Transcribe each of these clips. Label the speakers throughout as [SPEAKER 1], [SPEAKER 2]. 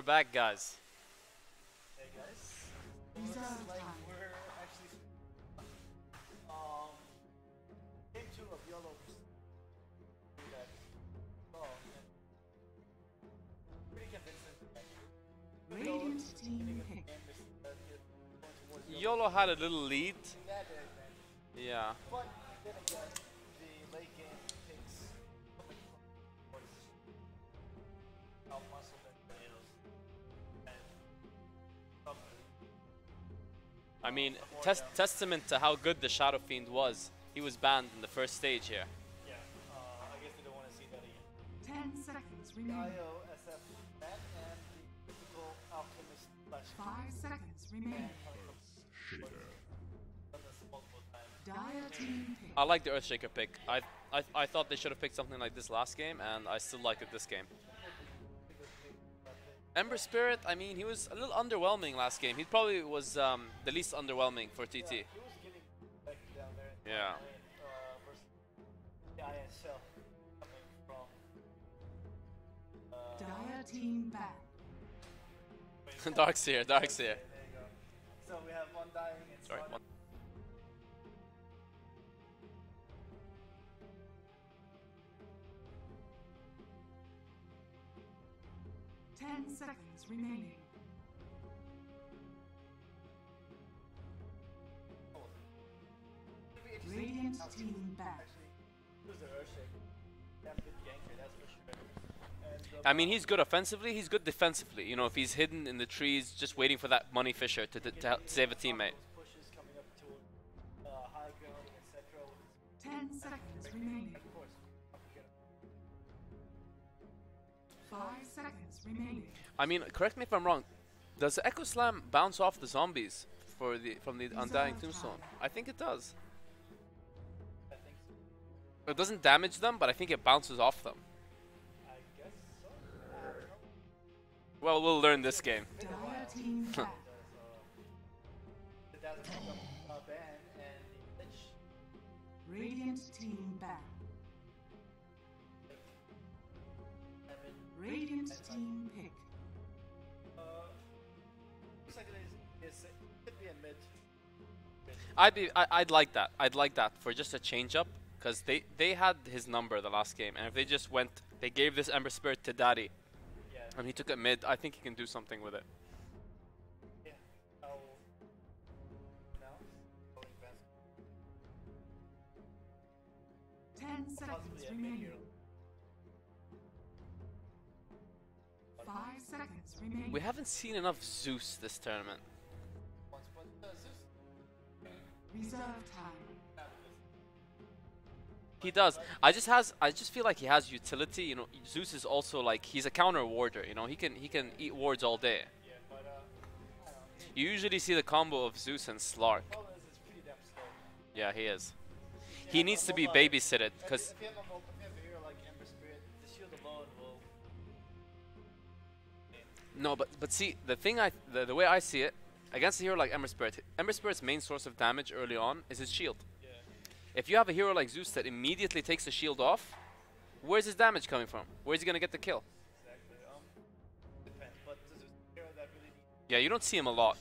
[SPEAKER 1] back, guys.
[SPEAKER 2] Hey guys, looks like we're actually um game 2 of YOLO that oh and pretty convincing.
[SPEAKER 3] Radiant team pick.
[SPEAKER 1] YOLO had a little lead.
[SPEAKER 2] That advantage.
[SPEAKER 1] Yeah.
[SPEAKER 2] But then again, the late game picks how muscle that is and
[SPEAKER 1] I mean, testament to how good the Shadow Fiend was. He was banned in the first stage here.
[SPEAKER 2] yeah, I guess we don't want to see that again.
[SPEAKER 3] 10 seconds
[SPEAKER 2] The
[SPEAKER 3] remaining.
[SPEAKER 2] IOSF man and the typical alchemist slash
[SPEAKER 3] 5 seconds remaining. Dire team pick.
[SPEAKER 1] I like the Earthshaker pick. I thought they should have picked something like this last game, and I still like it this game. Ember Spirit, I mean, he was a little underwhelming last game. He probably was the least underwhelming for TT.
[SPEAKER 2] He was getting back down there.
[SPEAKER 1] Yeah.
[SPEAKER 2] Versus the ISL coming from.
[SPEAKER 3] Dire team back.
[SPEAKER 1] Darkseer, Darkseer.
[SPEAKER 2] There you go. So we have one dying and
[SPEAKER 1] Sorry.
[SPEAKER 2] one.
[SPEAKER 3] 10 seconds remaining. Radiant team back.
[SPEAKER 2] Who's the Earthshaker? Damn good ganker, that's for sure. And,
[SPEAKER 1] I mean, he's good offensively, he's good defensively. You know, if he's hidden in the trees, just waiting for that money fisher to help save a teammate.
[SPEAKER 2] pushes coming up to high ground, etc.
[SPEAKER 3] 10 seconds remaining.
[SPEAKER 2] Of course.
[SPEAKER 3] 5 seconds remaining.
[SPEAKER 1] I mean, correct me if I'm wrong. Does the Echo Slam bounce off the zombies for from the Undying Tombstone? I think it does.
[SPEAKER 2] I think so.
[SPEAKER 1] It doesn't damage them, but I think it bounces off them.
[SPEAKER 2] I guess so.
[SPEAKER 1] Well, we'll learn this game.
[SPEAKER 3] Dire team back.
[SPEAKER 2] The Dazzle comes up ban and the Lich.
[SPEAKER 3] Radiant team back. Radiant team pick.
[SPEAKER 2] Looks like it could be a mid.
[SPEAKER 1] I'd like that. I'd like that for just a change up, because they had his number the last game, and if they just went, they gave this Ember Spirit to Daddy,
[SPEAKER 2] Yeah.
[SPEAKER 1] and he took it mid. I think he can do something with it.
[SPEAKER 2] Yeah. Now. Going fast.
[SPEAKER 3] 10 seconds
[SPEAKER 2] Possibly a mid
[SPEAKER 3] remaining.
[SPEAKER 2] hero.
[SPEAKER 3] 5 seconds remaining.
[SPEAKER 1] We haven't seen enough Zeus this tournament.
[SPEAKER 2] Once, but Zeus.
[SPEAKER 3] Reserve time.
[SPEAKER 1] He does. I just feel like he has utility. You know, Zeus is also like, he's a counter warder. You know, he can eat wards all day.
[SPEAKER 2] Yeah, but I don't know.
[SPEAKER 1] You usually see the combo of Zeus and Slark.
[SPEAKER 2] Problem is it's pretty damn slow.
[SPEAKER 1] Yeah, he is. He needs to be babysitted, because
[SPEAKER 2] If you have a hero like Ember Spirit, the shield alone will.
[SPEAKER 1] no, but see, the way I see it, against a hero like Ember Spirit's main source of damage early on is his shield.
[SPEAKER 2] Yeah.
[SPEAKER 1] If you have a hero like Zeus that immediately takes the shield off, where's his damage coming from? Where's he gonna get the kill?
[SPEAKER 2] Exactly. Depends, but this is a hero that really needs.
[SPEAKER 1] Yeah, you don't see him a lot.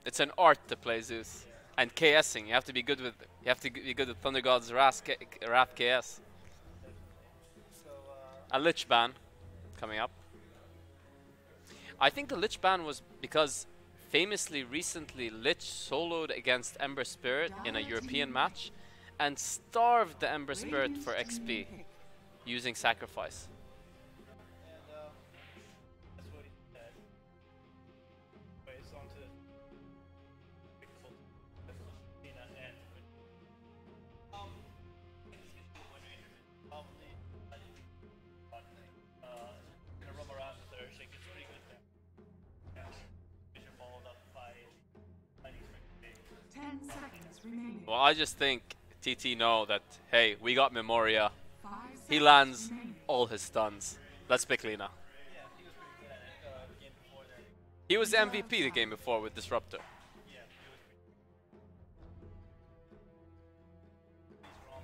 [SPEAKER 1] It's an art to play Zeus, and KSing. You have to be good with Thunder God's Wrath KS.
[SPEAKER 2] So,
[SPEAKER 1] A Lich ban coming up. I think the Lich ban was because famously recently Lich soloed against Ember Spirit in a European match and starved the Ember Spirit for XP using sacrifice.
[SPEAKER 2] and that's what he said. Wait, it's on to big full. Tina and probably gonna roam around with the Earthshake. It's pretty good there. Yeah. Vision followed up by
[SPEAKER 3] 10 seconds remaining.
[SPEAKER 1] Well, I just think TT know that, hey, we got Memoria.
[SPEAKER 3] 5
[SPEAKER 1] He
[SPEAKER 3] seconds
[SPEAKER 1] lands
[SPEAKER 3] remaining.
[SPEAKER 1] all his stuns. Let's pick Lina.
[SPEAKER 2] Yeah, he was pretty good at it the game before there.
[SPEAKER 1] He was the MVP the game before with Disruptor.
[SPEAKER 2] Yeah, he was pretty. He's wrong.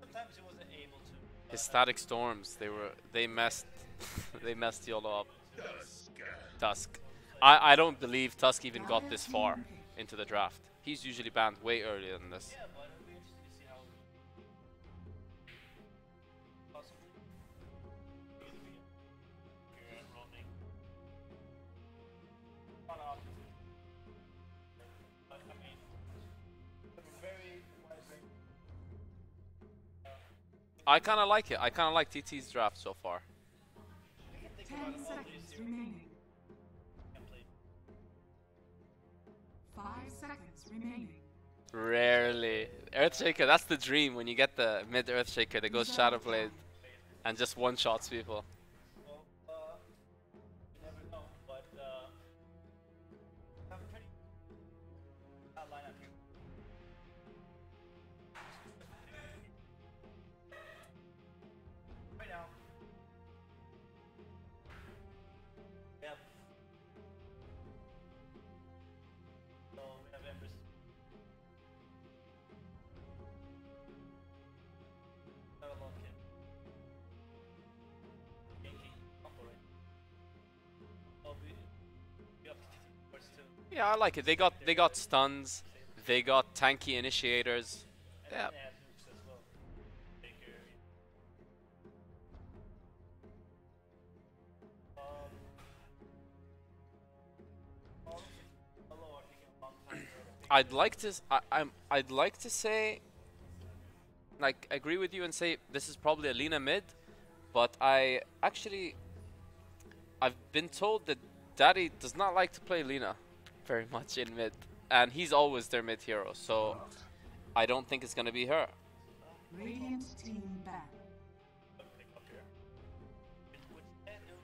[SPEAKER 2] Sometimes he wasn't able to.
[SPEAKER 1] His static storms, they messed They messed YOLO up. Tusk. I don't believe Tusk even got this far into the draft. He's usually banned way earlier than this.
[SPEAKER 2] Yeah, but it'll be interesting to see how possibly he's gonna be here and roaming. Not often. But I mean, very wise.
[SPEAKER 1] I kind of like it. I kind of like TT's draft so far.
[SPEAKER 3] 10 seconds remaining. 5 seconds remaining.
[SPEAKER 1] Rarely. Earthshaker, that's the dream when you get the mid Earthshaker that goes Shadowblade and just one-shots people.
[SPEAKER 2] Well, you never know, but have a pretty lineup here. Right now, we have Embers. Not a long kid. Yankee, combo right. Oh, we have TT first too.
[SPEAKER 1] Yeah, I like it. They got stuns. They got tanky initiators.
[SPEAKER 2] And
[SPEAKER 1] Yeah.
[SPEAKER 2] then they had hooks as well. Baker. Hello, I think a long time ago.
[SPEAKER 1] I'd like to say, like, agree with you and say this is probably a Lina mid, but I've been told that Daddy does not like to play Lina very much in mid, and he's always their mid hero, so I don't think it's gonna be her.
[SPEAKER 3] Radiant team back.
[SPEAKER 2] Pick up here. Which can do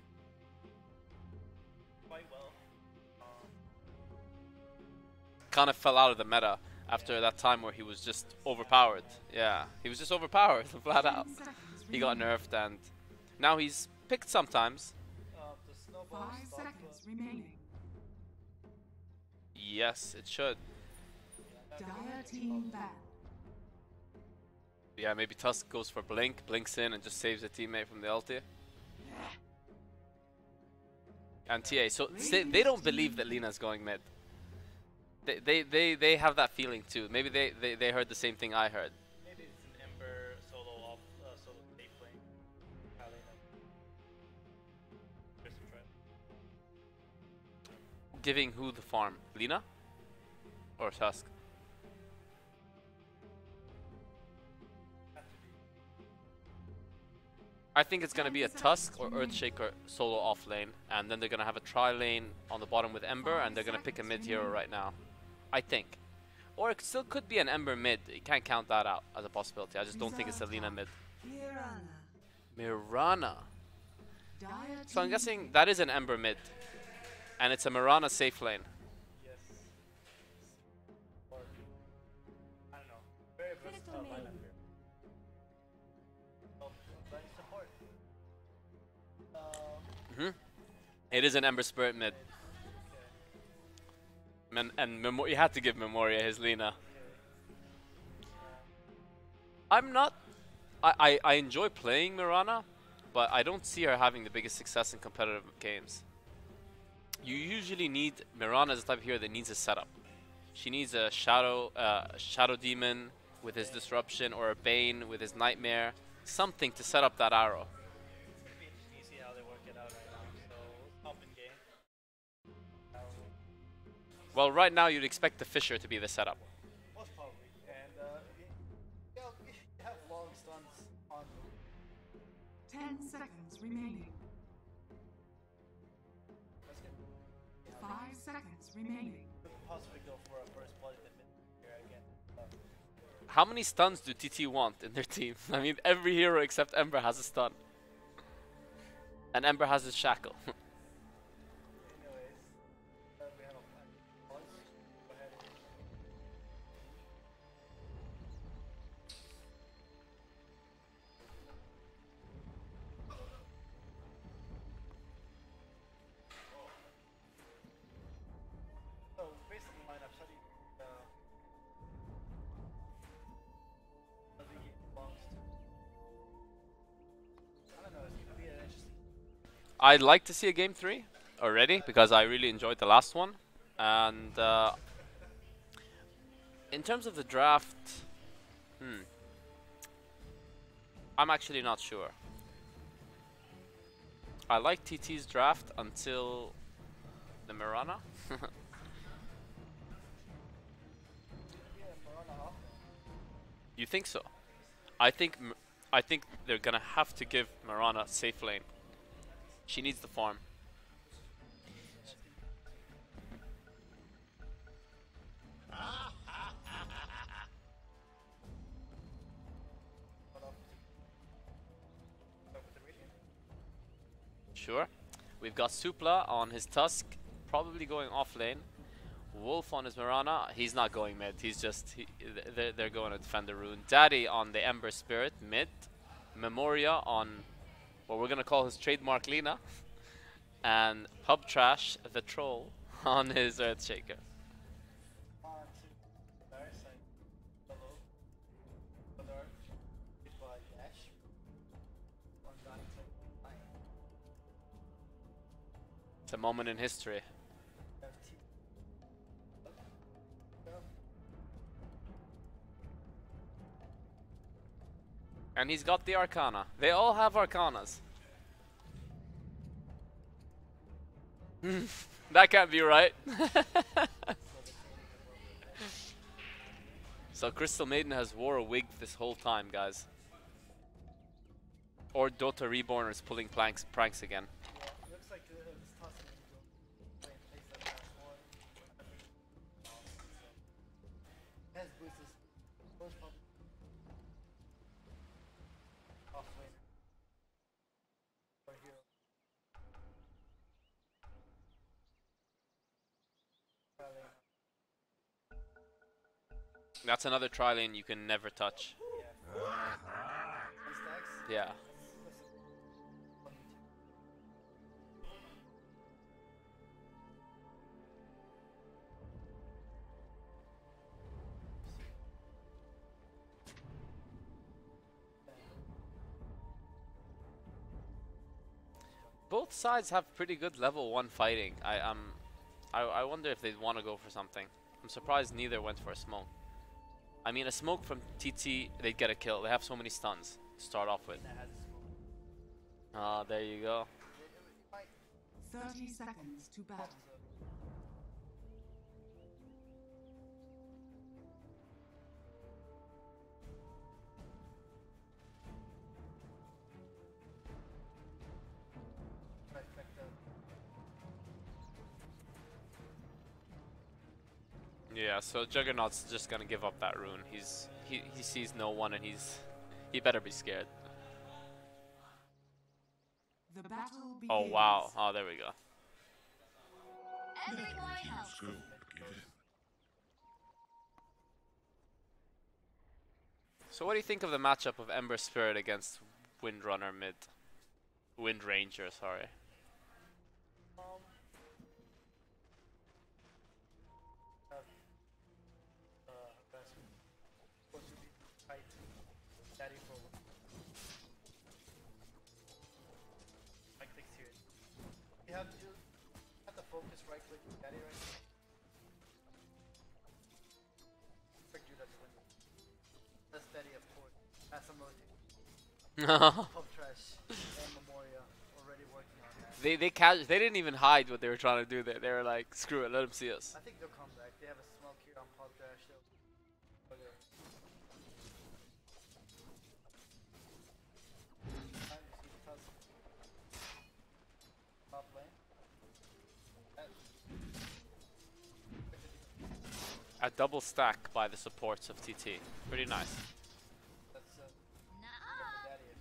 [SPEAKER 2] quite well.
[SPEAKER 1] Kind of fell out of the meta after that time where he was just overpowered. Yeah, he was just overpowered, flat out.
[SPEAKER 3] 10 seconds
[SPEAKER 1] He got
[SPEAKER 3] remaining.
[SPEAKER 1] nerfed, and now he's picked sometimes.
[SPEAKER 2] The snowball
[SPEAKER 3] 5
[SPEAKER 2] stopped,
[SPEAKER 3] seconds remaining.
[SPEAKER 1] Yes, it should.
[SPEAKER 3] Dire team back.
[SPEAKER 1] Yeah, maybe Tusk goes for Blink, blinks in and just saves a teammate from the ulti. And TA, so they don't believe that Lina's going mid. They have that feeling too. Maybe they heard the same thing I heard.
[SPEAKER 2] Maybe it's an Ember solo off, solo safe lane. How they know. There's a try.
[SPEAKER 1] Giving who the farm? Lina? Or Tusk?
[SPEAKER 2] Have to be.
[SPEAKER 1] I think it's gonna be a Tusk or Earthshaker solo off lane, and then they're gonna have a tri lane on the bottom with Ember, and they're gonna pick a mid hero right now. I think. Or it still could be an Ember mid. You can't count that out as a possibility. I just don't think it's a Lina mid. Mirana.
[SPEAKER 3] Dire
[SPEAKER 1] So I'm
[SPEAKER 3] team
[SPEAKER 1] guessing that is an Ember mid. And it's a Mirana safe lane.
[SPEAKER 2] Yes. Or, I don't know. Very versatile lineup here. Oh, plenty support.
[SPEAKER 1] It is an Ember Spirit mid. And you had to give Memoria his Lina. I'm not... I enjoy playing Mirana, but I don't see her having the biggest success in competitive games. You usually need... Mirana is the type of hero that needs a setup. She needs a Shadow Demon with his Disruption, or a Bane with his Nightmare. Something to set up that arrow.
[SPEAKER 2] It'll be interesting to see how they work it out right now. So, up in game.
[SPEAKER 1] Well, right now you'd expect the Fisher to be the setup.
[SPEAKER 2] Most probably. And, you have long stuns on them.
[SPEAKER 3] 10 seconds remaining.
[SPEAKER 2] That's good.
[SPEAKER 3] 5 seconds remaining.
[SPEAKER 2] Could possibly go for a first blood in the mid here again.
[SPEAKER 1] How many stuns do TT want in their team? I mean, every hero except Ember has a stun. And Ember has his Shackle.
[SPEAKER 2] Anyways, we have a pause. Go ahead. So basically, lineup study. Belongs to. I don't know. It's gonna be an interesting
[SPEAKER 1] I'd like to see a game 3 already because I really enjoyed the last one. And in terms of the draft, I'm actually not sure. I like TT's draft until the Mirana. You think so? I think they're gonna have to give Mirana safe lane. She needs the farm. Sure. We've got Supla on his Tusk, probably going off lane. Wolf on his Mirana. He's not going mid. He's just they're going to defend the rune. Daddy on the Ember Spirit mid. Memoria on what we're gonna call his trademark Lina, and Pub Trash the Troll on his Earthshaker. It's a moment in history. And he's got the Arcana. They all have Arcanas. That can't be right. So Crystal Maiden has wore a wig this whole time, guys. Or Dota Reborn is pulling pranks again.
[SPEAKER 2] Looks like this toss is playing place like last one. Has boosters. Most probably off lane. Or hero.
[SPEAKER 1] That's another tri-lane you can never touch. Yeah. Both sides have pretty good level 1 fighting. I wonder if they'd want to go for something. I'm surprised neither went for a smoke. I mean, a smoke from TT, they'd get a kill. They have so many stuns to start off with. Ah, there you go.
[SPEAKER 3] 30 seconds to battle.
[SPEAKER 1] Yeah, so Juggernaut's just gonna give up that rune. He sees no one and he better be scared.
[SPEAKER 3] The battle begins.
[SPEAKER 1] Oh wow. Oh, there we go. So what do you think of the matchup of Ember Spirit against Windrunner mid? Wind Ranger, sorry.
[SPEAKER 2] You have to focus right click Daddy right now. Quick do that to window. That's Daddy of course. That's some rotate. Pub Trash and Memoria already working on that.
[SPEAKER 1] They didn't even hide what they were trying to do there. They were like, screw it, let them see us.
[SPEAKER 2] I think they'll come back. They have a smoke here on Pub Trash. Top lane.
[SPEAKER 1] A double stack by the supports of TT. Pretty nice.
[SPEAKER 2] That's Daddy.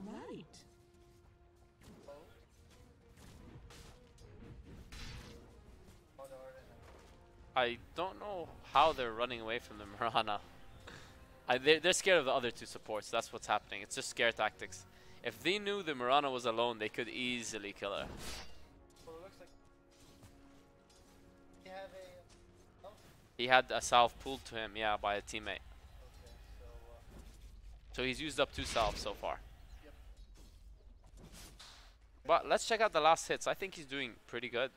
[SPEAKER 3] Right.
[SPEAKER 1] I don't know how they're running away from the Mirana. They're scared of the other two supports. That's what's happening. It's just scare tactics. If they knew the Mirana was alone, they could easily kill her.
[SPEAKER 2] Well, it looks like you have a. Oh.
[SPEAKER 1] He had a salve pulled to him, yeah, by a teammate.
[SPEAKER 2] Okay,
[SPEAKER 1] So he's used up 2 salves so far.
[SPEAKER 2] Yep.
[SPEAKER 1] But let's check out the last hits. I think he's doing pretty good.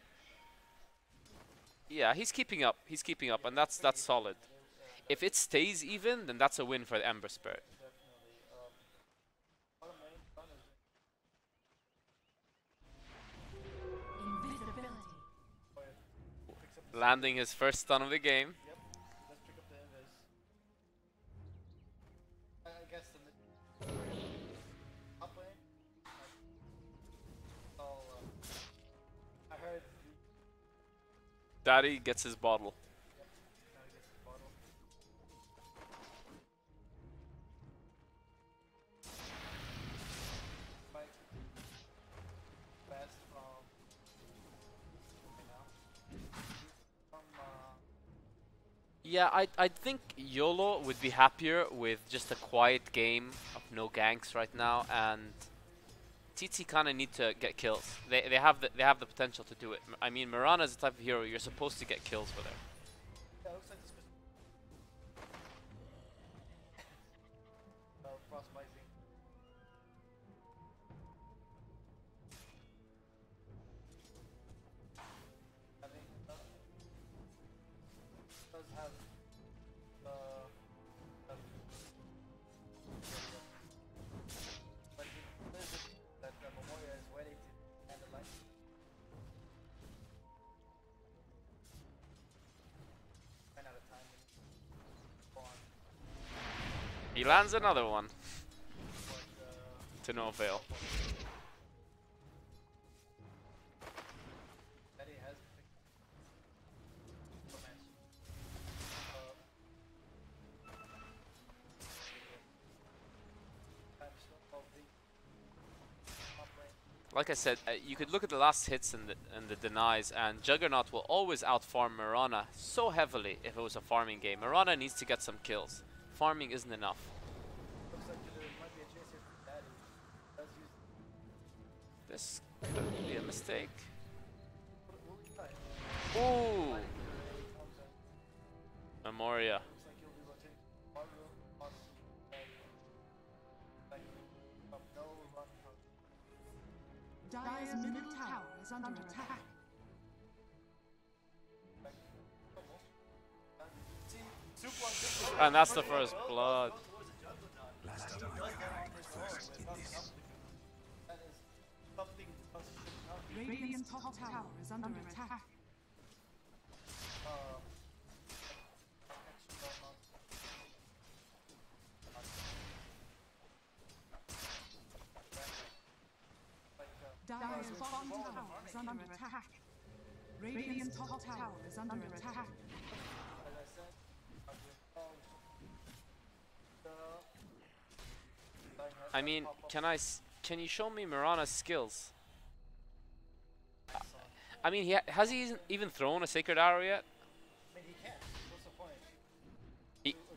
[SPEAKER 1] Yeah, he's keeping up. He's keeping up, and that's solid. If it stays even, then that's a win for the Ember Spirit. Landing his first stun of the game.
[SPEAKER 2] Yep. Let's pick up the invis. I guess the up lane. I heard.
[SPEAKER 1] Daddy gets his bottle.
[SPEAKER 2] Yep. Now he gets his bottle. Fight. Fast from. Okay, now.
[SPEAKER 1] Yeah, I think YOLO would be happier with just a quiet game of no ganks right now, and TT kind of need to get kills. They have the potential to do it. I mean, Mirana is the type of hero you're supposed to get kills for there.
[SPEAKER 2] Yeah, looks like this frostbiting. I think does have but there's that Memoria is ready to handle life. Ran out of time. Go on.
[SPEAKER 1] He lands another one
[SPEAKER 2] But,
[SPEAKER 1] to no avail.
[SPEAKER 2] Eddie has picked up a match. Time slot of the top lane.
[SPEAKER 1] Like I said, you could look at the last hits and the denies, and Juggernaut will always outfarm Mirana so heavily if it was a farming game. Mirana needs to get some kills. Farming isn't enough.
[SPEAKER 2] Looks like there might be a chase here for Daddy. Does use.
[SPEAKER 1] This could be a mistake.
[SPEAKER 2] Will he try?
[SPEAKER 1] Ooh,
[SPEAKER 2] He comes in.
[SPEAKER 1] Memoria.
[SPEAKER 2] Looks like he'll be rotating. Mario plus like no run out.
[SPEAKER 3] Dire's middle tower is under attack.
[SPEAKER 2] See, Super on Super.
[SPEAKER 1] And that's the first blood.
[SPEAKER 2] Last time I cried first in this. That is something else should not be.
[SPEAKER 3] Radiant's top tower is under attack. Dire's bottom tower is under attack. Radiant's top tower is under attack.
[SPEAKER 2] As I said,
[SPEAKER 1] I mean, can you show me Mirana's skills? I mean, has he even thrown a Sacred Arrow yet?
[SPEAKER 2] I mean, he can't. What's the point?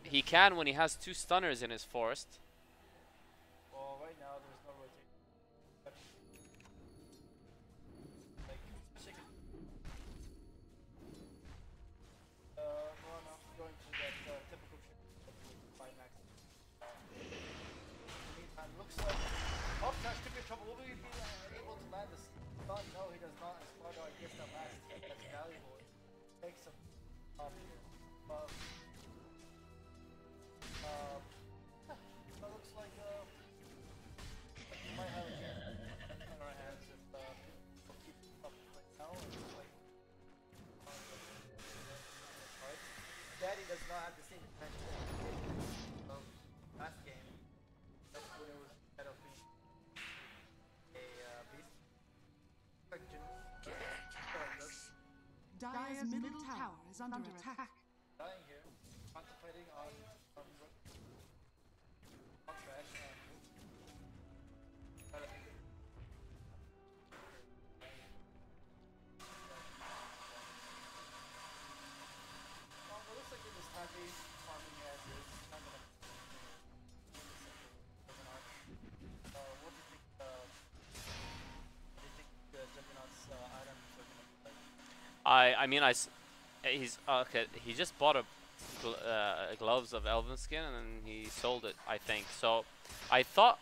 [SPEAKER 1] He can when he has 2 stunners in his forest.
[SPEAKER 2] Well, right now there's no rotation. Like, chicken. Morana going to that typical trick of by max. Meantime, looks like Upcrash could be in trouble. Will he be able to land the stun? No, he does not. As Spargo gets that last hit. That's valuable. Takes some so it looks like we might have a chance on our hands if we'll keep up right now. It looks like Daddy does not have the same potential of last game. That's when it was instead of being a beast.
[SPEAKER 3] Dire's middle tower is under attack.
[SPEAKER 2] Dying here, contemplating on trash and well, it looks like it is happy farming as is. Kind of what do you think? Do you think the Juggernaut's items are gonna be like?
[SPEAKER 1] I mean, he's okay. He just bought a gloves of Elven Skin and then he sold it, I think. So I thought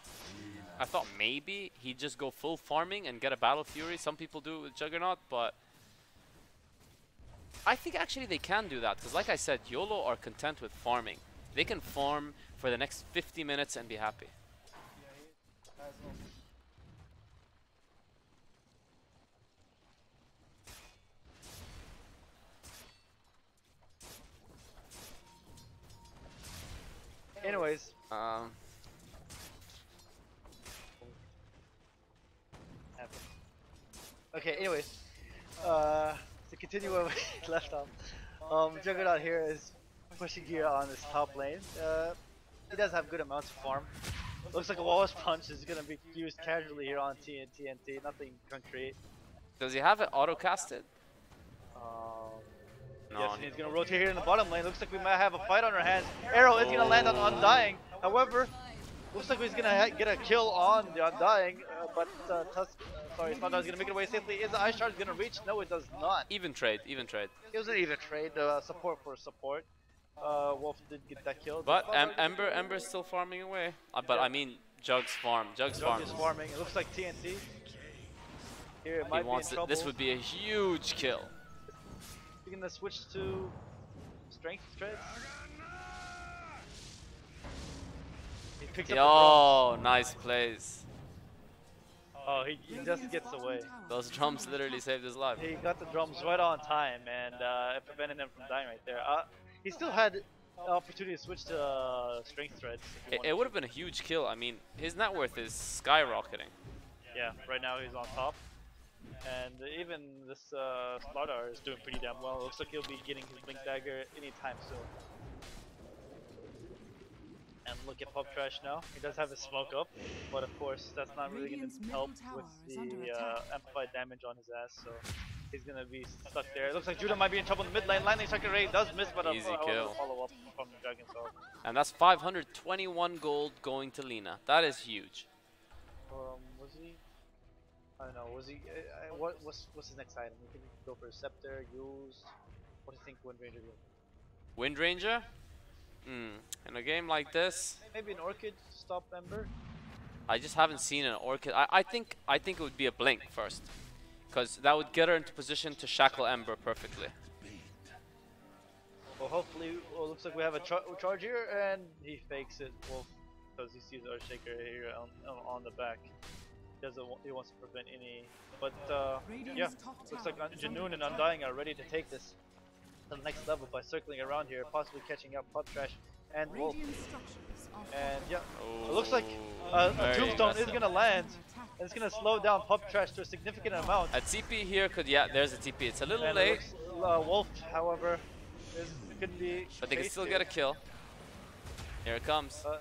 [SPEAKER 1] I thought maybe he'd just go full farming and get a Battle Fury. Some people do it with Juggernaut, but I think actually they can do that, because like I said, YOLO are content with farming. They can farm for the next 50 minutes and be happy.
[SPEAKER 2] Yeah, he has one.
[SPEAKER 4] Anyways, okay. Anyways, to continue where we left off, Juggernaut here is pushing here on this top lane. He does have good amounts of farm. Looks like a Walrus Punch is gonna be used casually here on TNT. Nothing concrete.
[SPEAKER 1] Does he have it auto-casted? No.
[SPEAKER 4] Yes, and he's gonna rotate here in the bottom lane. Looks like we might have a fight on our hands. Arrow is gonna land on Undying. However, looks like he's gonna get a kill on the Undying, but sorry, Smartdog is gonna make it away safely. Is the Ice Shard gonna reach? No, it does not.
[SPEAKER 1] Even trade, even trade.
[SPEAKER 4] It was an even trade, support for support. Wolf did get that kill.
[SPEAKER 1] But Ember's still farming away. But I mean, Jug's farm. Jug's
[SPEAKER 4] Jug is farming. It looks like TNT. Here it might
[SPEAKER 1] he wants
[SPEAKER 4] be in trouble.
[SPEAKER 1] this would be a huge kill.
[SPEAKER 4] We're gonna switch to strength treads. He picks up the
[SPEAKER 1] Oh, nice plays.
[SPEAKER 4] drums. Oh, he just gets away.
[SPEAKER 1] Those drums literally saved his life.
[SPEAKER 4] He got the drums right on time and it prevented him from dying right there. He still had the opportunity to switch to strength treads.
[SPEAKER 1] It would have been a huge kill. I mean, his net worth is skyrocketing.
[SPEAKER 4] Yeah, right now he's on top. And even this Slardar is doing pretty damn well. It looks like he'll be getting his Blink Dagger anytime soon. And look at Pub Trash now. He does have his smoke up, but of course that's not really going to help with the amplified damage on his ass. So he's going to be stuck there. It looks like Judah might be in trouble in the mid lane. Lightning Striker Ray does miss, but
[SPEAKER 1] Easy kill.
[SPEAKER 4] Follow up from the Dragon Soul.
[SPEAKER 1] And that's 521 gold going to Lina. That is huge.
[SPEAKER 4] Was he? I don't know. Was he? What's his next item? He can go for a Scepter, use. What do you think Wind Ranger will?
[SPEAKER 1] Wind Ranger? In a game like this,
[SPEAKER 4] Maybe an Orchid to stop Ember.
[SPEAKER 1] I just haven't seen an Orchid. I think it would be a Blink first, because that would get her into position to shackle Ember perfectly.
[SPEAKER 4] Well, hopefully, looks like we have a charge here, and he fakes it, Wolf, because he sees Earthshaker here on the back. He wants to prevent any, but yeah, looks like Janoon and Undying are ready to take this to the next level by circling around here, possibly catching up Pub Trash and Wolf. And yeah, it looks like a Tombstone is gonna land, and it's gonna slow down Pub Trash to a significant amount.
[SPEAKER 1] A TP here could, yeah, there's a TP. It's a little
[SPEAKER 4] And
[SPEAKER 1] late,
[SPEAKER 4] Wolf, however, could be.
[SPEAKER 1] but they can still
[SPEAKER 4] chased
[SPEAKER 1] get a kill. Here it comes.
[SPEAKER 4] here.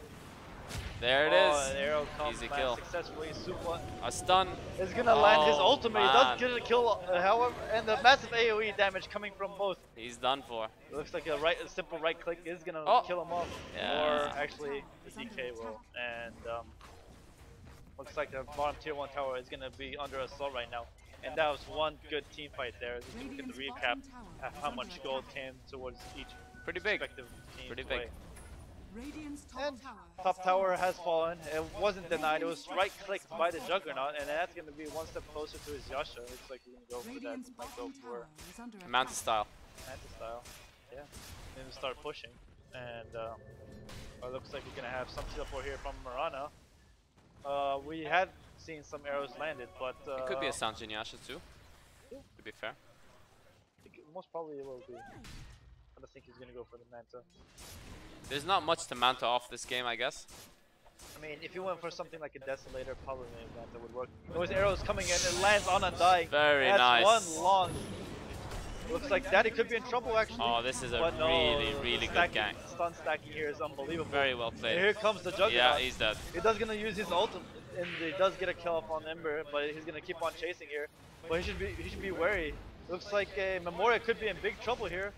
[SPEAKER 1] There it
[SPEAKER 4] Oh,
[SPEAKER 1] is.
[SPEAKER 4] an arrow comes,
[SPEAKER 1] Easy
[SPEAKER 4] lands
[SPEAKER 1] kill.
[SPEAKER 4] successfully. Supla
[SPEAKER 1] A stun.
[SPEAKER 4] is gonna land his
[SPEAKER 1] Oh,
[SPEAKER 4] ultimate. He
[SPEAKER 1] man.
[SPEAKER 4] does get a kill, however, and the massive AOE damage coming from both.
[SPEAKER 1] He's done for.
[SPEAKER 4] It looks like a simple right click is gonna kill him off,
[SPEAKER 1] Yeah.
[SPEAKER 4] or actually the DK will. And looks like the bottom tier 1 tower is gonna be under assault right now. And that was one good team fight there. Just look at the recap, how much gold came towards each
[SPEAKER 1] Pretty big.
[SPEAKER 4] respective team's
[SPEAKER 1] Pretty big.
[SPEAKER 4] way.
[SPEAKER 3] Radiant's
[SPEAKER 4] And top tower has fallen. It wasn't denied. It was right clicked by the Juggernaut, and that's going to be one step closer to his Yasha. Looks like he's going to go for that. Might go for
[SPEAKER 1] Manta style.
[SPEAKER 4] Manta style. Yeah. Then start pushing. And it looks like we're going to have some support here from Marana. We had seen some arrows landed, but
[SPEAKER 1] It could be a Sanjin Yasha too. To be fair.
[SPEAKER 4] most probably it will be. I don't think he's going to go for the Manta.
[SPEAKER 1] There's not much to Manta off this game, I guess.
[SPEAKER 4] I mean, if you went for something like a Desolator, probably Manta would work. Those arrows coming in, it lands on Undying.
[SPEAKER 1] Very
[SPEAKER 4] That's
[SPEAKER 1] nice.
[SPEAKER 4] one long. Looks like Daddy could be in trouble actually.
[SPEAKER 1] Oh, this is a
[SPEAKER 4] but no,
[SPEAKER 1] really good
[SPEAKER 4] stacking,
[SPEAKER 1] gang.
[SPEAKER 4] Stun stacking here is unbelievable.
[SPEAKER 1] Very well played.
[SPEAKER 4] And here comes the Juggernaut.
[SPEAKER 1] Yeah, he's dead.
[SPEAKER 4] He does gonna use his ult, and he does get a kill up on Ember, but he's gonna keep on chasing here. But he should be wary. Looks like Memoria could be in big trouble here.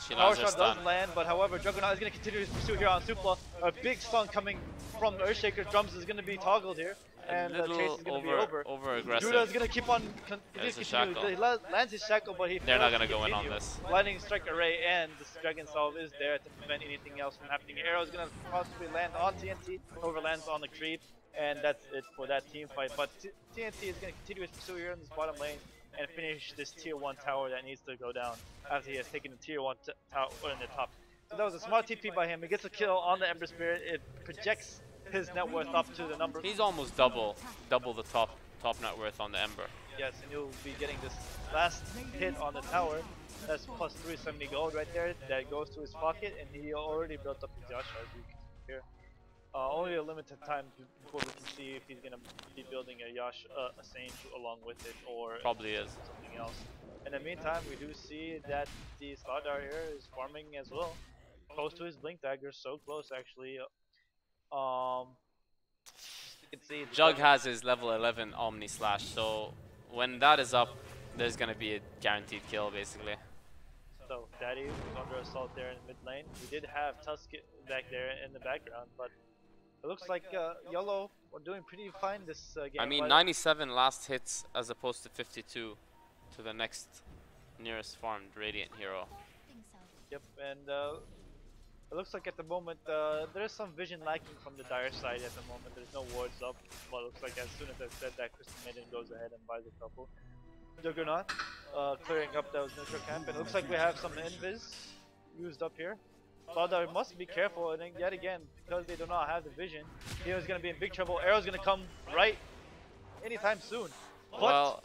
[SPEAKER 1] She
[SPEAKER 4] Power
[SPEAKER 1] lands her
[SPEAKER 4] shot
[SPEAKER 1] stun.
[SPEAKER 4] does land, but however, Juggernaut is going to continue to pursue here on Supla. A big stun coming from Earthshaker's drums is going to be toggled here, and the chase is going to be over.
[SPEAKER 1] Over aggressive.
[SPEAKER 4] Judah is going to keep on
[SPEAKER 1] There's a
[SPEAKER 4] continue.
[SPEAKER 1] shackle.
[SPEAKER 4] He lands his shackle, but he
[SPEAKER 1] They're
[SPEAKER 4] fails
[SPEAKER 1] not gonna
[SPEAKER 4] to
[SPEAKER 1] go in on
[SPEAKER 4] continue.
[SPEAKER 1] this.
[SPEAKER 4] Lightning Strike Array and the Dragon Salve is there to prevent anything else from happening. Arrow is going to possibly land on TNT, overlands on the creep, and that's it for that team fight. But TNT is going to continue his pursuit here in this bottom lane and finish this tier 1 tower that needs to go down after he has taken the tier 1 tower in the top. So that was a smart TP by him. He gets a kill on the Ember Spirit. It projects his net worth up to the number.
[SPEAKER 1] He's almost double the top net worth on the Ember.
[SPEAKER 4] Yes, and he'll be getting this last hit on the tower. That's plus 370 gold right there. That goes to his pocket, and he already built up his Yasha, as you can see here. Only a limited time before we can see if he's gonna be building a Yasha, a Sage along with it, or
[SPEAKER 1] Probably is.
[SPEAKER 4] something else. In the meantime, we do see that the Slardar here is farming as well, close to his Blink Dagger, so close actually. You can see
[SPEAKER 1] Jug has his level 11 Omni Slash, so when that is up, there's gonna be a guaranteed kill basically.
[SPEAKER 4] So Daddy was under assault there in mid lane. We did have Tusk back there in the background, but it looks like YOLO are doing pretty fine this game.
[SPEAKER 1] I mean, 97 last hits as opposed to 52 to the next nearest farmed Radiant hero.
[SPEAKER 4] Yep, and it looks like at the moment there's some vision lacking from the Dire side at the moment. There's no wards up. Well, it looks like as soon as I said that, Crystal Maiden goes ahead and buys a couple. Juggernaut clearing up those neutral camp, and it looks like we have some invis used up here. Slardar must be careful, and then yet again, because they do not have the vision, he was going to be in big trouble. Arrow's going to come right anytime soon, but
[SPEAKER 1] Well,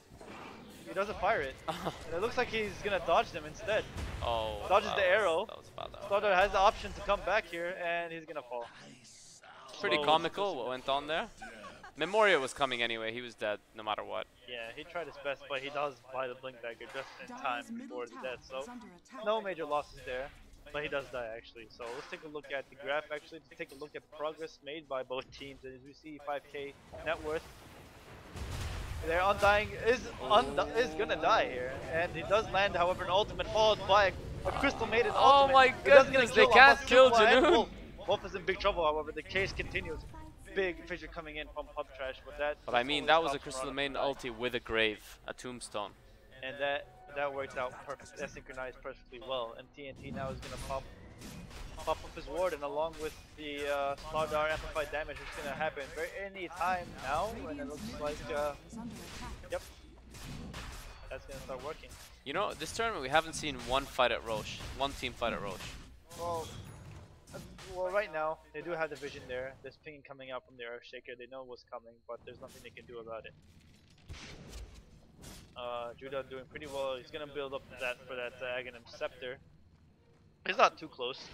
[SPEAKER 4] he doesn't fire it. And it looks like he's going to dodge them instead.
[SPEAKER 1] oh,
[SPEAKER 4] Dodges the arrow.
[SPEAKER 1] That was bad.
[SPEAKER 4] Slardar has the option to come back here, and he's going to fall.
[SPEAKER 1] Pretty
[SPEAKER 4] Slow.
[SPEAKER 1] comical what went on there. Memoria was coming anyway, he was dead no matter what.
[SPEAKER 4] Yeah, he tried his best, but he does buy the Blink Dagger just in time
[SPEAKER 3] Dyer's middle
[SPEAKER 4] before the
[SPEAKER 3] tower
[SPEAKER 4] death, so
[SPEAKER 3] is under attack.
[SPEAKER 4] no major losses there. But he does die actually. So let's take a look at the graph actually, to take a look at the progress made by both teams. As we see 5k net worth. Their Undying is gonna die here. And he does land, however, an ultimate followed by a Crystal Maiden
[SPEAKER 1] Oh
[SPEAKER 4] ultimate.
[SPEAKER 1] my
[SPEAKER 4] It doesn't get a
[SPEAKER 1] goodness, they
[SPEAKER 4] kill on
[SPEAKER 1] can't
[SPEAKER 4] both
[SPEAKER 1] kill
[SPEAKER 4] Supla and
[SPEAKER 1] Janoon.
[SPEAKER 4] Wolf. Wolf is in big trouble, however, the chase continues. Big fissure coming in from Pub Trash,
[SPEAKER 1] But I mean, that was a Crystal Maiden ulti with a grave, a tombstone.
[SPEAKER 4] And that worked out perfect. That synchronized perfectly well. And TNT now is gonna pop up his ward, and along with the Slardar amplified damage, it's gonna happen any time now. And it looks like
[SPEAKER 3] Is under attack.
[SPEAKER 4] yep, that's gonna start working.
[SPEAKER 1] You know, this tournament we haven't seen one fight at Roche, one team fight at Roche.
[SPEAKER 4] Well, right now they do have the vision there. There's ping coming out from the Earthshaker. They know what's coming, but there's nothing they can do about it. Judah doing pretty well. He's gonna build up that for that Aghanim Scepter. He's not too close,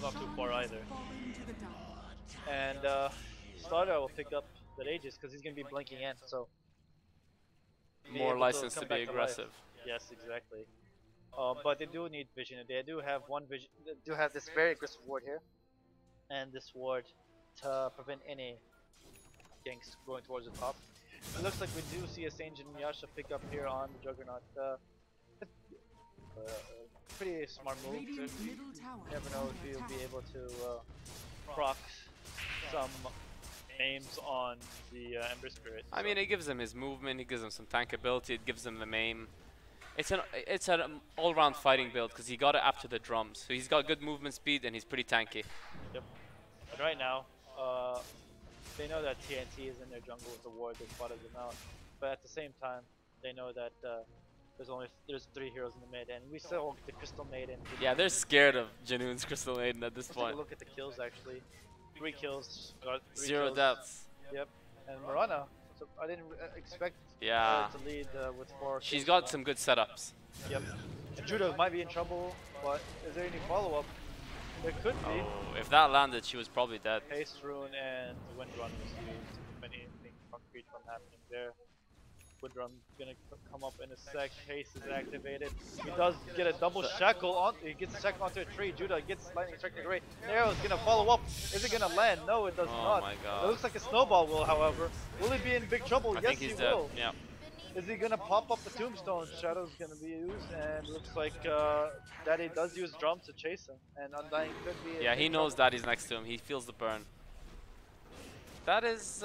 [SPEAKER 4] not too far either.
[SPEAKER 3] Falling to the dark.
[SPEAKER 4] And Slardar will pick up the Aegis because he's gonna be blinking in. So be
[SPEAKER 1] More
[SPEAKER 4] able
[SPEAKER 1] license
[SPEAKER 4] come
[SPEAKER 1] to
[SPEAKER 4] back
[SPEAKER 1] be
[SPEAKER 4] life.
[SPEAKER 1] aggressive.
[SPEAKER 4] Yes, exactly. But they do need vision. They do have one vision. They do have this very aggressive ward here, and this ward to prevent any ganks going towards the top. It looks like we do see a Sage and Yasha pick up here on the Juggernaut. Pretty smart move.
[SPEAKER 3] Radiant's
[SPEAKER 4] You
[SPEAKER 3] middle tower
[SPEAKER 4] never
[SPEAKER 3] is
[SPEAKER 4] know
[SPEAKER 3] under
[SPEAKER 4] if he'll
[SPEAKER 3] attack.
[SPEAKER 4] be able to proc some aims on the Ember Spirit.
[SPEAKER 1] I mean, it gives him his movement, it gives him some tankability, it gives him the maim. It's an all-round fighting build because he got it after the drums. So he's got good movement speed and he's pretty tanky.
[SPEAKER 4] Yep. But right now, they know that TNT is in their jungle with the ward that spotted them out. But at the same time, they know that there's 3 heroes in the mid, and we still the Crystal Maiden.
[SPEAKER 1] Yeah, they're scared of Janoon's Crystal Maiden at this
[SPEAKER 4] Let's take
[SPEAKER 1] point.
[SPEAKER 4] a look at the kills actually. 3 kills. Got 3
[SPEAKER 1] 0
[SPEAKER 4] kills.
[SPEAKER 1] deaths.
[SPEAKER 4] Yep. And Marana. So I didn't expect
[SPEAKER 1] Yeah.
[SPEAKER 4] her to lead with 4.
[SPEAKER 1] She's
[SPEAKER 4] kills.
[SPEAKER 1] got some good setups.
[SPEAKER 4] Yep. And Judah might be in trouble, but is there any follow-up? There could be.
[SPEAKER 1] Oh, if that landed, she was probably dead.
[SPEAKER 4] Haste Rune and Wind Run was used. If anything concrete from happening there. Wind Run gonna come up in a sec. Haste is activated. He does get a double shackle on. He gets a shackle onto a tree. Judah gets lightning strike away. Arrow's gonna follow up. Is it gonna land? No, it does
[SPEAKER 1] Oh
[SPEAKER 4] not.
[SPEAKER 1] my
[SPEAKER 4] It
[SPEAKER 1] god.
[SPEAKER 4] looks like a snowball will, however. Will he be in big trouble?
[SPEAKER 1] I
[SPEAKER 4] Yes,
[SPEAKER 1] think he's
[SPEAKER 4] he
[SPEAKER 1] dead.
[SPEAKER 4] will.
[SPEAKER 1] Yeah.
[SPEAKER 4] Is he gonna pop up the tombstone? Shadow's gonna be used, and looks like Daddy does use drums to chase him, and Undying could be.
[SPEAKER 1] Yeah, he knows that he's next to him. He feels the burn. That is,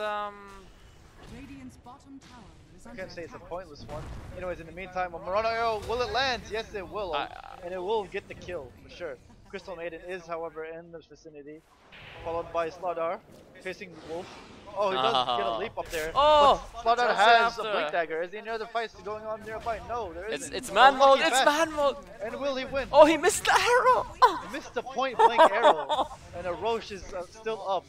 [SPEAKER 3] Radiant's bottom tower is
[SPEAKER 4] I
[SPEAKER 3] under
[SPEAKER 4] can't say it's a
[SPEAKER 3] attack.
[SPEAKER 4] pointless one. Anyways, in the meantime, a Marana arrow, will it land? Yes, it will, and it will get the kill for sure. Crystal Maiden is, however, in the vicinity, followed by Slardar, facing Wolf. Oh, he does get a leap up there.
[SPEAKER 1] Oh!
[SPEAKER 4] But Slaughter
[SPEAKER 1] Chelsea
[SPEAKER 4] has a
[SPEAKER 1] after.
[SPEAKER 4] blink dagger. Is there any other fights going on nearby? No, there isn't.
[SPEAKER 1] It's man mode.
[SPEAKER 4] Lucky
[SPEAKER 1] It's
[SPEAKER 4] pass.
[SPEAKER 1] man mode.
[SPEAKER 4] And will he win?
[SPEAKER 1] Oh, he missed the arrow.
[SPEAKER 4] He missed the point blank arrow. And a Roche is still up.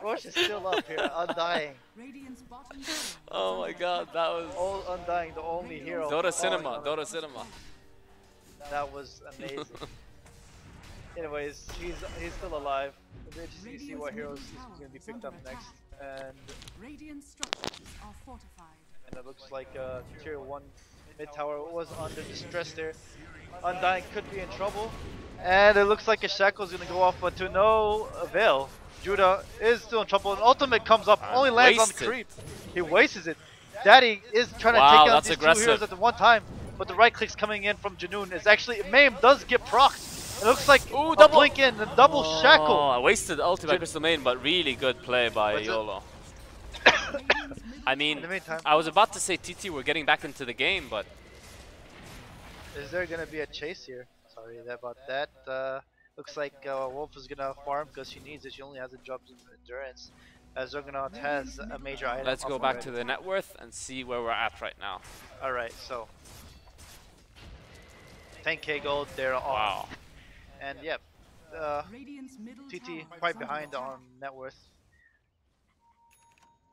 [SPEAKER 4] Roche is still up here, undying.
[SPEAKER 3] Radiant's bottom tower is
[SPEAKER 1] Oh my
[SPEAKER 3] under
[SPEAKER 1] god,
[SPEAKER 3] attack.
[SPEAKER 1] that was
[SPEAKER 4] All undying, the only hero.
[SPEAKER 1] Dota
[SPEAKER 4] falling
[SPEAKER 1] Cinema.
[SPEAKER 4] on
[SPEAKER 1] Dota Cinema.
[SPEAKER 4] That was amazing. Anyways, he's still alive. We're interested to see what heroes he's going to be picked up next. And
[SPEAKER 3] Radiant structures are fortified.
[SPEAKER 4] it looks like tier 1 mid tower was under distress there. Undying could be in trouble. And it looks like a shackle's going to go off, but to no avail. Judah is still in trouble. An ultimate comes up, only lands on the creep. He wastes it. Daddy is trying to take out these two heroes at the one time, but the right click's coming in from Janoon. It's actually, Mame does get procced. It looks like
[SPEAKER 1] Ooh,
[SPEAKER 4] a
[SPEAKER 1] double
[SPEAKER 4] blink in, a double shackle.
[SPEAKER 1] I wasted the ulti by Crystal Main, but really good play by YOLO. I mean,
[SPEAKER 4] In the meantime,
[SPEAKER 1] I was about to say TT we're getting back into the game, but
[SPEAKER 4] is there going to be a chase here? Sorry about that. Looks like Wolf is going to farm because she needs it. She only has a job in endurance. As Juggernaut has a major item.
[SPEAKER 1] let's go back to the net worth and see where we're at right now.
[SPEAKER 4] Alright, so 10k gold, they're on.
[SPEAKER 1] Wow.
[SPEAKER 4] And yep,
[SPEAKER 3] Radiant's middle
[SPEAKER 4] TT
[SPEAKER 3] tower is
[SPEAKER 4] quite
[SPEAKER 3] under
[SPEAKER 4] behind
[SPEAKER 3] attack.
[SPEAKER 4] on net worth.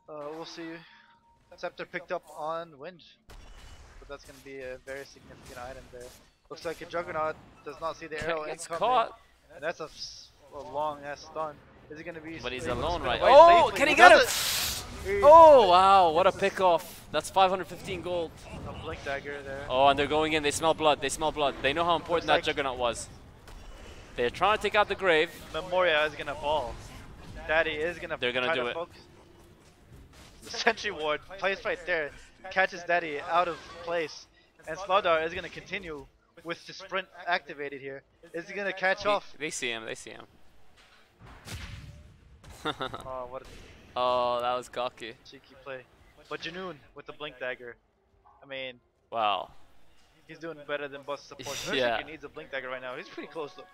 [SPEAKER 4] We'll see. Scepter picked up on Wind, but that's going to be a very significant item there. Looks like a Juggernaut does not see the arrow
[SPEAKER 1] Gets
[SPEAKER 4] incoming,
[SPEAKER 1] caught,
[SPEAKER 4] and that's a long ass stun. Is it going to be?
[SPEAKER 1] but he's
[SPEAKER 4] able to
[SPEAKER 1] alone
[SPEAKER 4] spin
[SPEAKER 1] right.
[SPEAKER 4] away
[SPEAKER 1] Oh,
[SPEAKER 4] safely?
[SPEAKER 1] can he get him?
[SPEAKER 4] does it!
[SPEAKER 1] Oh wow, what a pick off. That's 515 gold.
[SPEAKER 4] A blink dagger there.
[SPEAKER 1] Oh, and they're going in. They smell blood. They smell blood. They know how important that
[SPEAKER 4] like-
[SPEAKER 1] Juggernaut was. They're trying to take out the grave.
[SPEAKER 4] Memoria is gonna fall. Daddy is gonna.
[SPEAKER 1] They're gonna
[SPEAKER 4] try
[SPEAKER 1] do
[SPEAKER 4] to
[SPEAKER 1] it.
[SPEAKER 4] focus. The sentry ward placed right there catches Daddy out of place, and Slaudar is gonna continue with the sprint activated here. Is he gonna catch off?
[SPEAKER 1] They see him. They see him.
[SPEAKER 4] Oh, what a
[SPEAKER 1] Oh, that was cocky.
[SPEAKER 4] cheeky play. But Janoon with the blink dagger. I mean,
[SPEAKER 1] Wow.
[SPEAKER 4] he's doing better than Bust support.
[SPEAKER 1] Yeah.
[SPEAKER 4] He needs a blink dagger right now. He's pretty close though.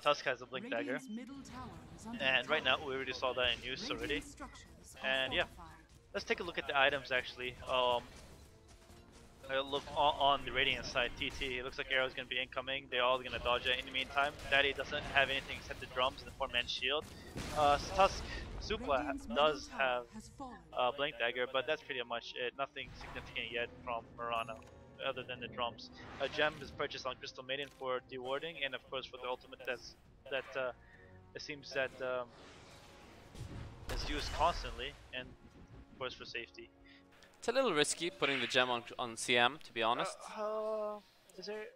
[SPEAKER 4] Tusk has a blink dagger.
[SPEAKER 3] Radiant's middle tower is under
[SPEAKER 4] And right
[SPEAKER 3] attack.
[SPEAKER 4] now, we already saw that in use already.
[SPEAKER 3] Radiant structures are
[SPEAKER 4] And yeah.
[SPEAKER 3] fortified.
[SPEAKER 4] Let's take a look at the items actually. Look on the Radiant side, TT. It looks like arrow's gonna be incoming. They're all gonna dodge it in the meantime. Daddy doesn't have anything except the drums and the 4-man shield. Tusk Supla
[SPEAKER 3] Radiant's
[SPEAKER 4] does
[SPEAKER 3] middle tower
[SPEAKER 4] have
[SPEAKER 3] has fallen.
[SPEAKER 4] Blink Dagger, but that's pretty much it. Nothing significant yet from Murano, other than the drums. A gem is purchased on Crystal Maiden for dewarding, and of course for the ultimate it seems that is used constantly, and of course for safety.
[SPEAKER 1] It's a little risky putting the gem on CM, to be honest.
[SPEAKER 4] Is there?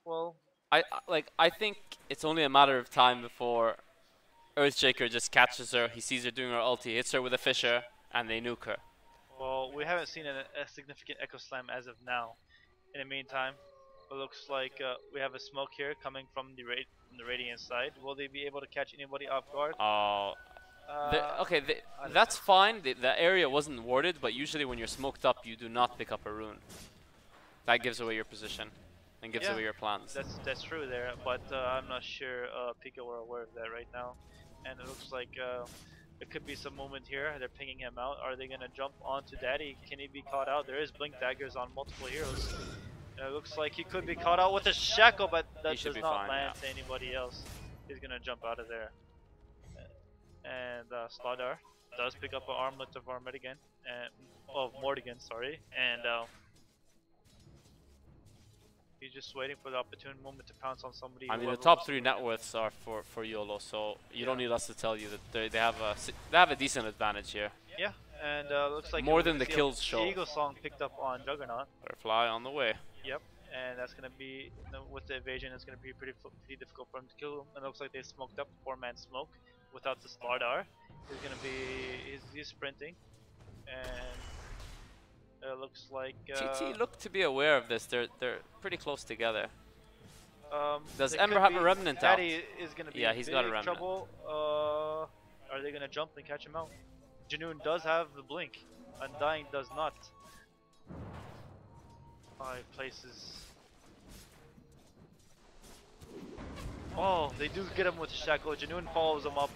[SPEAKER 4] Well,
[SPEAKER 1] I think it's only a matter of time before Earthshaker just catches her. He sees her doing her ulti, hits her with a Fisher, and they nuke her.
[SPEAKER 4] well, we haven't seen a significant Echo Slam as of now. In the meantime, it looks like we have a smoke here coming from the Radiant side. Will they be able to catch anybody off guard?
[SPEAKER 1] Oh. Okay,
[SPEAKER 4] I don't
[SPEAKER 1] that's fine. The area wasn't warded, but usually when you're smoked up, you do not pick up a rune. That gives away your position and gives
[SPEAKER 4] Yeah,
[SPEAKER 1] away your plans.
[SPEAKER 4] That's true there, but I'm not sure Pika were aware of that right now. And it looks like there could be some movement here. They're pinging him out. Are they gonna jump onto Daddy? Can he be caught out? There is blink daggers on multiple heroes. It looks like he could be caught out with a shackle, but that
[SPEAKER 1] should
[SPEAKER 4] does
[SPEAKER 1] be
[SPEAKER 4] not
[SPEAKER 1] fine,
[SPEAKER 4] land
[SPEAKER 1] yeah.
[SPEAKER 4] to anybody else. He's gonna jump out of there. And Slaudar does pick up an armlet of Armedigan, and of Mordigan, sorry, and he's just waiting for the opportune moment to pounce on somebody.
[SPEAKER 1] I mean, the
[SPEAKER 4] whoever
[SPEAKER 1] top
[SPEAKER 4] wants
[SPEAKER 1] 3
[SPEAKER 4] to-
[SPEAKER 1] net worths are for YOLO, so you don't need us to tell you that they have a decent advantage here.
[SPEAKER 4] Yeah, and looks like
[SPEAKER 1] More
[SPEAKER 4] we're
[SPEAKER 1] than
[SPEAKER 4] gonna
[SPEAKER 1] the
[SPEAKER 4] see
[SPEAKER 1] kills
[SPEAKER 4] a
[SPEAKER 1] show.
[SPEAKER 4] Eagle Song picked up on Juggernaut.
[SPEAKER 1] Butterfly on the way.
[SPEAKER 4] Yep, and that's gonna be with the evasion. It's gonna be pretty difficult for him to kill him. And it looks like they smoked up 4-man smoke without the Slaudar. He's gonna be he's sprinting, and it looks like
[SPEAKER 1] TT look to be aware of this. They're pretty close together. Does
[SPEAKER 4] there
[SPEAKER 1] Ember
[SPEAKER 4] could
[SPEAKER 1] have a
[SPEAKER 4] be-
[SPEAKER 1] remnant out?
[SPEAKER 4] Daddy is gonna be
[SPEAKER 1] Yeah,
[SPEAKER 4] in
[SPEAKER 1] he's got a
[SPEAKER 4] big
[SPEAKER 1] remnant.
[SPEAKER 4] trouble. Are they gonna jump and catch him out? Janoon does have the blink. Undying does not. 5 places. Oh, they do get him with the shackle. Janoon follows him up.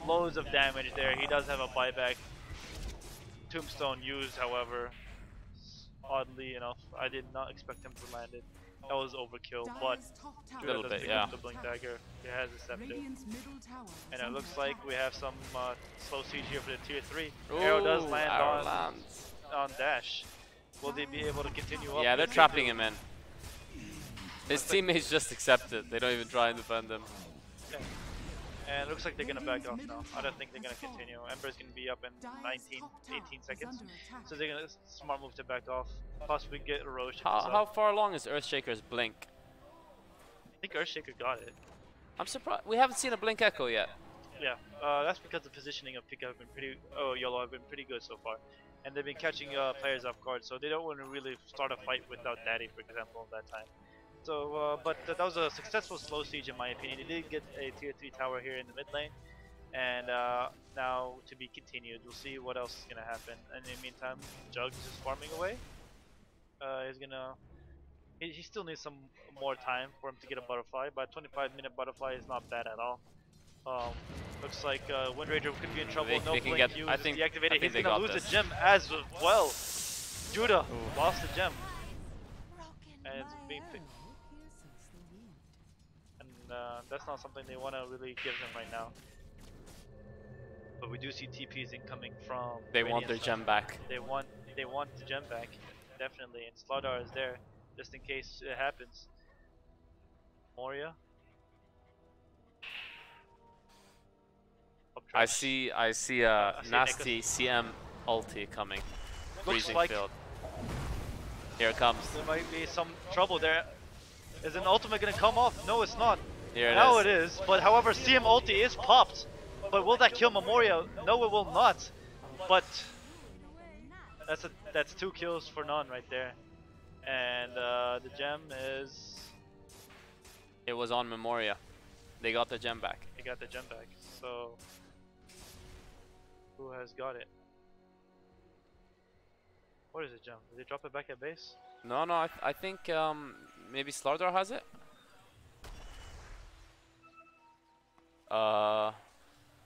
[SPEAKER 4] Loads of damage there. He does have a buyback. Tombstone used, however. Oddly enough, I did not expect him to land it. That was overkill, but
[SPEAKER 1] A little
[SPEAKER 4] does
[SPEAKER 1] bit,
[SPEAKER 4] pick
[SPEAKER 1] yeah.
[SPEAKER 4] up the Blink Dagger. He has a scepter. And it looks like we have some slow siege here for the tier 3. Arrow does land on Dash. Will they be able to continue up?
[SPEAKER 1] Yeah, they're trapping him in. His teammates just accept it. They don't even try and defend him.
[SPEAKER 4] Yeah. And it looks like they're going to back off now. I don't think they're going to continue. Ember's going to be up in 19, 18 seconds. So they're going to smart move to back off. Possibly get Erosion.
[SPEAKER 1] How far along is Earthshaker's blink?
[SPEAKER 4] I think Earthshaker got it.
[SPEAKER 1] I'm surprised. We haven't seen a blink echo yet.
[SPEAKER 4] Yeah, that's because the positioning of Pika have been YOLO have been pretty good so far. And they've been catching players off guard, so they don't want to really start a fight without Daddy, for example, at that time. So, but that was a successful slow siege in my opinion. He did get a tier 3 tower here in the mid lane, and now to be continued. We'll see what else is gonna happen. And in the meantime, Jugs is farming away. He still needs some more time for him to get a butterfly, but 25-minute butterfly is not bad at all. Looks like Windranger could be in trouble. No blink fuse is deactivated. He's gonna lose the gem as well. Judah lost the gem, and it's being picked. And that's not something they want to really give him right now. But we do see TPs incoming from.
[SPEAKER 1] They want their gem back.
[SPEAKER 4] They want the gem back, definitely. And Slardar is there just in case it happens. Moria.
[SPEAKER 1] I see a nasty CM ulti coming. Freezing
[SPEAKER 4] like
[SPEAKER 1] field. Here it comes.
[SPEAKER 4] There might be some trouble there. Is an ultimate gonna come off? No, it's not.
[SPEAKER 1] Here it
[SPEAKER 4] now
[SPEAKER 1] is.
[SPEAKER 4] it is. But however, CM ulti is popped. But will that kill Memoria? No, it will not. But that's 2 kills for none right there. And the gem is.
[SPEAKER 1] It was on Memoria. They got the gem back.
[SPEAKER 4] They got the gem back. So who has got it? What is the gem? Did they drop it back at base?
[SPEAKER 1] No, I think maybe Slardar has it.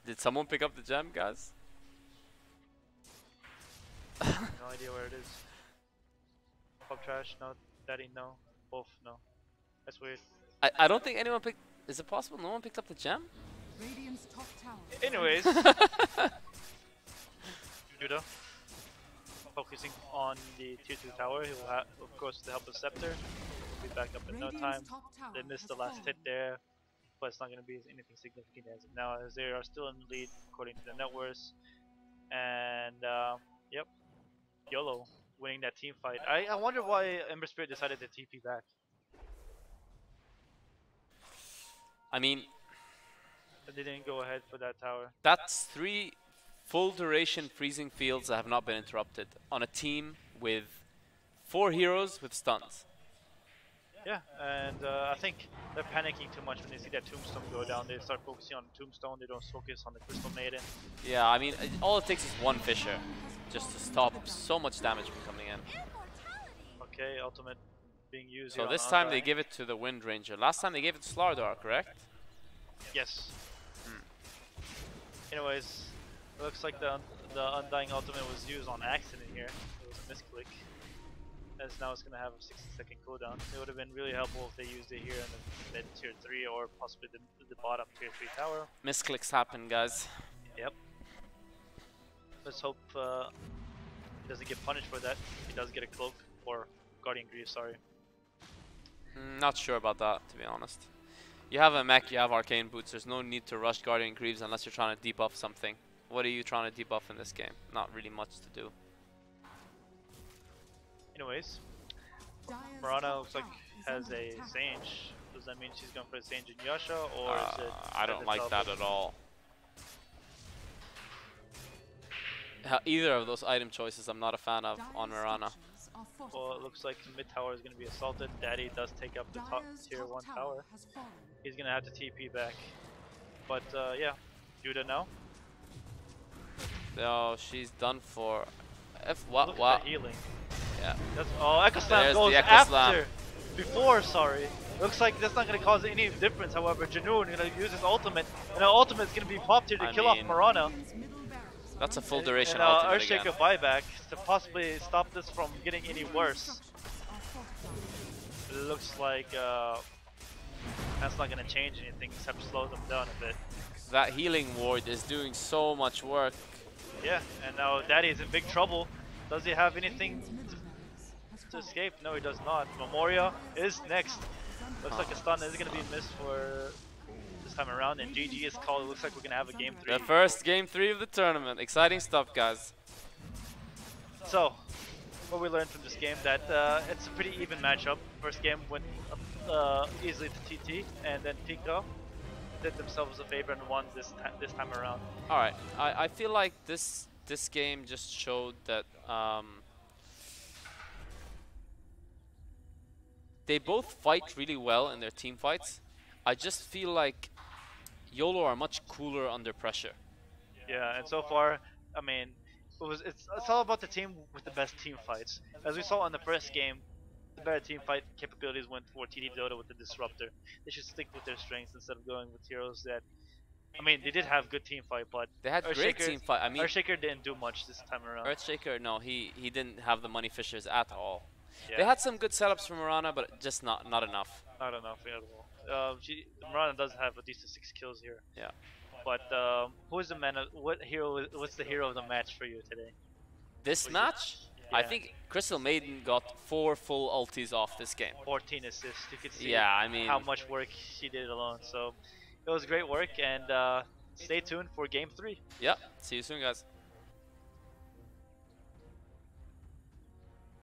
[SPEAKER 1] Did someone pick up the gem, guys?
[SPEAKER 4] No idea where it is. Pop trash, no. Daddy, no. Both, no. That's weird.
[SPEAKER 1] I don't think anyone picked. Is it possible no one picked up the gem?
[SPEAKER 4] Anyways, Judah focusing on the tier 2 tower. He will have, of course, to help the scepter. He'll be back up in no time. They missed the last hit there, but it's not going to be anything significant as of now, as they are still in the lead according to the net worth. And yep, YOLO winning that team fight. I wonder why Ember Spirit decided to TP back.
[SPEAKER 1] I mean,
[SPEAKER 4] They didn't go ahead for that tower.
[SPEAKER 1] that's 3 full duration freezing fields that have not been interrupted on a team with 4 heroes with stuns.
[SPEAKER 4] Yeah, and I think they're panicking too much when they see that Tombstone go down. They start focusing on Tombstone, they don't focus on the Crystal Maiden.
[SPEAKER 1] Yeah, I mean, all it takes is one Fisher just to stop so much damage from coming in.
[SPEAKER 4] Okay, ultimate being used.
[SPEAKER 1] So
[SPEAKER 4] here
[SPEAKER 1] this
[SPEAKER 4] on
[SPEAKER 1] time they
[SPEAKER 4] Undying.
[SPEAKER 1] give it to the Wind Ranger. Last time they gave it to Slardar, correct?
[SPEAKER 4] Yes. Anyways, it looks like the Undying ultimate was used on accident here. It was a misclick. As now it's going to have a 60-second cooldown. It would have been really helpful if they used it here in the mid tier 3 or possibly the bottom tier 3 tower.
[SPEAKER 1] Misclicks happen, guys.
[SPEAKER 4] Yep. Let's hope he doesn't get punished for that. He does get a cloak or Guardian Greaves, sorry.
[SPEAKER 1] Not sure about that, to be honest. You have a mech, you have arcane boots. There's no need to rush Guardian Greaves unless you're trying to debuff something. What are you trying to debuff in this game? Not really much to do.
[SPEAKER 4] Anyways, Mirana looks like has a Zange. Does that mean she's going for a Zange and Yasha, or is it?
[SPEAKER 1] I don't like that at all. Either of those item choices I'm not a fan of on Mirana.
[SPEAKER 4] Well, it looks like mid tower is going to be assaulted. Daddy does take up the top tier 1 tower. He's going to have to TP back. But yeah, Judah now.
[SPEAKER 1] Oh, she's done for.
[SPEAKER 4] Look at the healing.
[SPEAKER 1] Yeah.
[SPEAKER 4] That's, oh, Echo Slam
[SPEAKER 1] There's
[SPEAKER 4] goes
[SPEAKER 1] the Echo
[SPEAKER 4] after.
[SPEAKER 1] Slam.
[SPEAKER 4] Before, sorry. Looks like that's not going to cause any difference. However, Janoon going to use his ultimate, and the ultimate is going to be popped here to kill off Mirana.
[SPEAKER 1] That's a full duration
[SPEAKER 4] and
[SPEAKER 1] ultimate
[SPEAKER 4] Earthshaker buyback to possibly stop this from getting any worse. It looks like that's not going to change anything except slow them down a bit.
[SPEAKER 1] That healing ward is doing so much work.
[SPEAKER 4] Yeah, and now Daddy is in big trouble. Does he have anything to escape? No, he does not. Memoria is next. Looks like a stun is going to be missed for this time around, and GG is called. It looks like we're going to have a game 3.
[SPEAKER 1] The first game 3 of the tournament. Exciting stuff, guys.
[SPEAKER 4] So, what we learned from this game, that it's a pretty even matchup. First game went easily to TT, and then Pika did themselves a favor and won this time around.
[SPEAKER 1] All right, I feel like this game just showed that they both fight really well in their team fights. I just feel like YOLO are much cooler under pressure.
[SPEAKER 4] Yeah, and so far, I mean, it's all about the team with the best team fights. As we saw in the first game, the better team fight capabilities went for TD Dota with the Disruptor. They should stick with their strengths instead of going with heroes that, I mean, they did have good team fight, but
[SPEAKER 1] they had great team fight. I mean,
[SPEAKER 4] Earthshaker didn't do much this time around.
[SPEAKER 1] Earthshaker, no, he didn't have the money fishers at all.
[SPEAKER 4] Yeah.
[SPEAKER 1] They had some good setups from Mirana, but just not enough.
[SPEAKER 4] Not enough at all. Mirana does have at least 6 kills here.
[SPEAKER 1] Yeah.
[SPEAKER 4] But who's the man? What's the hero of the match for you today?
[SPEAKER 1] This match? Yeah. I think Crystal Maiden got 4 full ultis off this game.
[SPEAKER 4] 14 assists. You could see
[SPEAKER 1] I mean,
[SPEAKER 4] how much work she did alone. So it was great work, and stay tuned for game 3.
[SPEAKER 1] Yeah, see you soon, guys.